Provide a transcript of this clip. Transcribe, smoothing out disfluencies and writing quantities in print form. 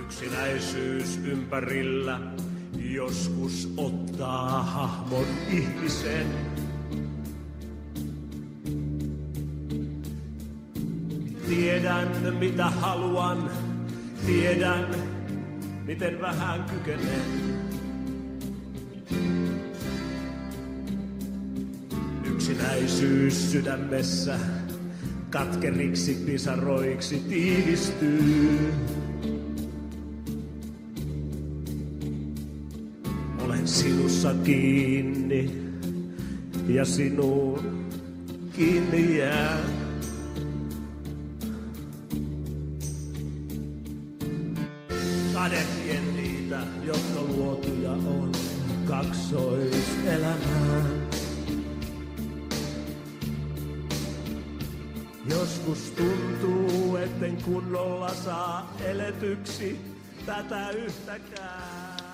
Yksinäisyys ympärillä joskus ottaa hahmon ihmisen. Tiedän mitä haluan, tiedän miten vähän kykenen. Yksinäisyys sydämessä katkeriksi pisaroiksi tiivistyy. Olen sinussa kiinni ja sinuun kiinni jää. Kadehien niitä, jotka luotuja on kaksoiselämään. Joskus tuntuu, etten kunnolla saa eletyksi tätä yhtäkään.